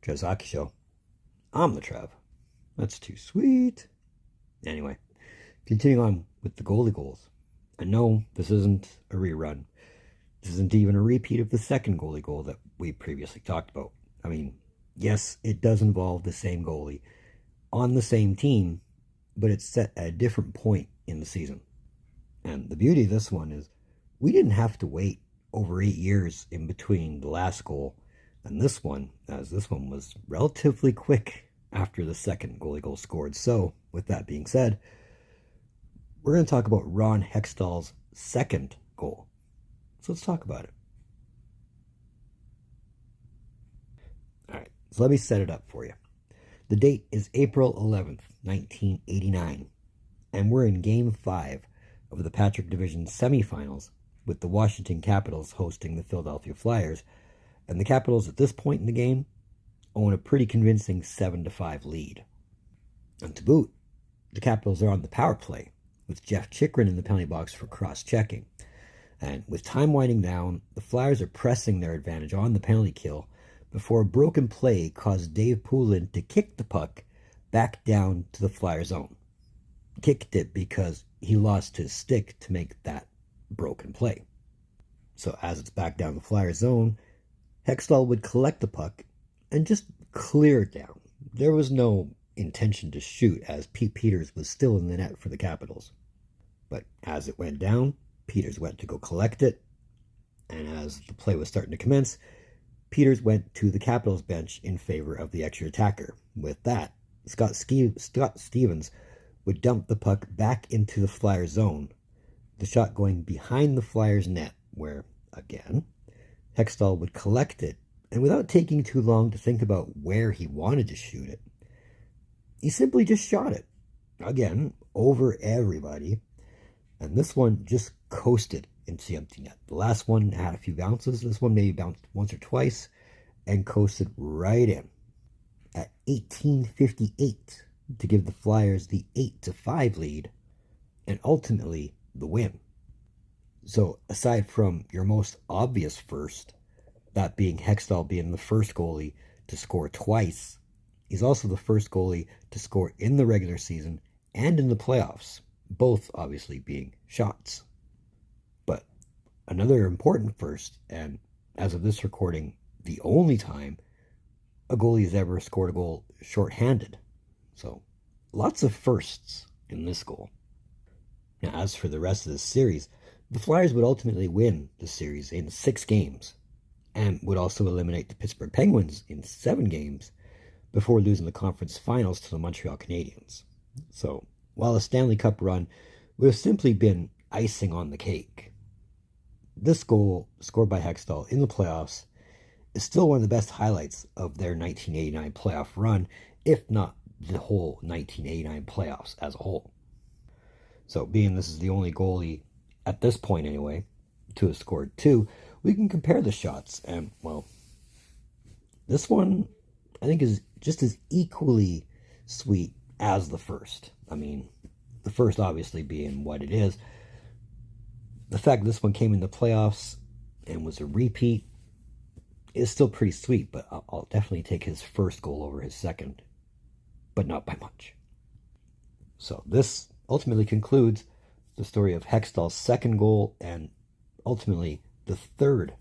Trev's Hockey Show. I'm the Trev. That's too sweet. Anyway, continuing on with the goalie goals. I know this isn't a rerun. This isn't even a repeat of the second goalie goal that we previously talked about. I mean, yes, it does involve the same goalie on the same team, but it's set at a different point in the season. And the beauty of this one is we didn't have to wait over 8 years in between the last goal and this one, as this one was relatively quick after the second goalie goal scored. So, with that being said, we're going to talk about Ron Hextall's second goal. So let's talk about it. Alright, so let me set it up for you. The date is April 11th, 1989, and we're in Game 5 of the Patrick Division semifinals with the Washington Capitals hosting the Philadelphia Flyers, and the Capitals at this point in the game own a pretty convincing 7-5 lead. And to boot, the Capitals are on the power play with Jeff Chikrin in the penalty box for cross-checking. And with time winding down, the Flyers are pressing their advantage on the penalty kill before a broken play caused Dave Poulin to kick the puck back down to the Flyers zone. Kicked it because he lost his stick to make that broken play. So as it's back down the Flyers zone, Hextall would collect the puck and just clear it down. There was no intention to shoot, as Pete Peters was still in the net for the Capitals. But as it went down, Peters went to go collect it, and as the play was starting to commence, Peters went to the Capitals bench in favor of the extra attacker. With that, Scott Stevens would dump the puck back into the Flyers zone, the shot going behind the Flyers net, where, again, Hextall would collect it, and without taking too long to think about where he wanted to shoot it, he simply just shot it. Again, over everybody. And this one just coasted into the empty net. The last one had a few bounces. This one maybe bounced once or twice and coasted right in at 18:58 to give the Flyers the 8-5 lead and ultimately the win. So aside from your most obvious first, that being Hextall being the first goalie to score twice, he's also the first goalie to score in the regular season and in the playoffs, both obviously being shots. But another important first, and as of this recording, the only time a goalie has ever scored a goal shorthanded. So lots of firsts in this goal. Now, as for the rest of this series, the Flyers would ultimately win the series in 6 games and would also eliminate the Pittsburgh Penguins in 7 games before losing the conference finals to the Montreal Canadiens. So, while a Stanley Cup run would have simply been icing on the cake, this goal, scored by Hextall in the playoffs, is still one of the best highlights of their 1989 playoff run, if not the whole 1989 playoffs as a whole. So, being this is the only goalie, at this point anyway, to have scored 2, we can compare the shots, and, well, this one, I think, is just as equally sweet as the first. I mean, the first obviously being what it is. The fact this one came in the playoffs and was a repeat is still pretty sweet, but I'll definitely take his first goal over his second, but not by much. So this ultimately concludes the story of Hextall's second goal and ultimately the third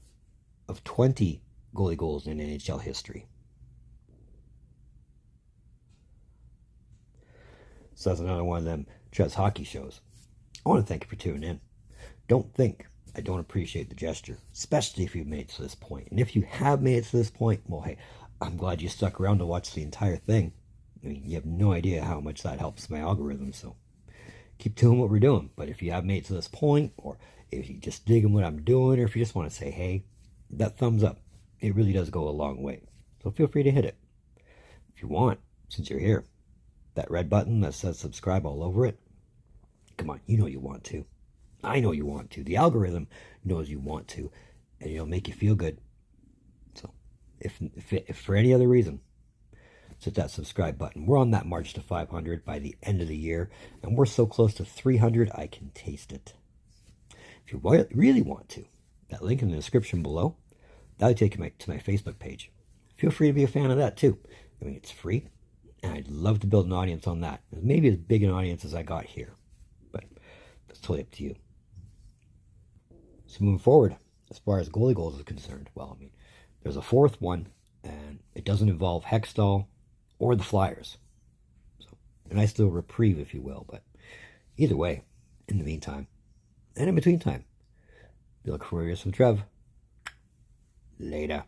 of 20 goalie goals in NHL history. So that's another one of them Trev's Hockey shows. I want to thank you for tuning in. Don't think I don't appreciate the gesture, especially if you've made it to this point. And if you have made it to this point, well, hey, I'm glad you stuck around to watch the entire thing. I mean, you have no idea how much that helps my algorithm, so keep doing what we're doing. But if you have made it to this point, or if you just digging what I'm doing, or if you just want to say, hey, that thumbs up, it really does go a long way. So feel free to hit it. If you want, since you're here, that red button that says subscribe all over it, come on, you know you want to. I know you want to. The algorithm knows you want to, and it'll make you feel good. So if for any other reason, hit that subscribe button. We're on that march to 500 by the end of the year, and we're so close to 300, I can taste it. If you really want to, that link in the description below, that'll take you to my Facebook page. feel free to be a fan of that too. I mean, it's free, and I'd love to build an audience on that. Maybe as big an audience as I got here, but that's totally up to you. So moving forward, as far as goalie goals is concerned, well, I mean, there's a fourth one, and it doesn't involve Hextall or the Flyers. So a nice little reprieve, if you will. But either way, in the meantime, and in between time, be looking for some Trev. Later.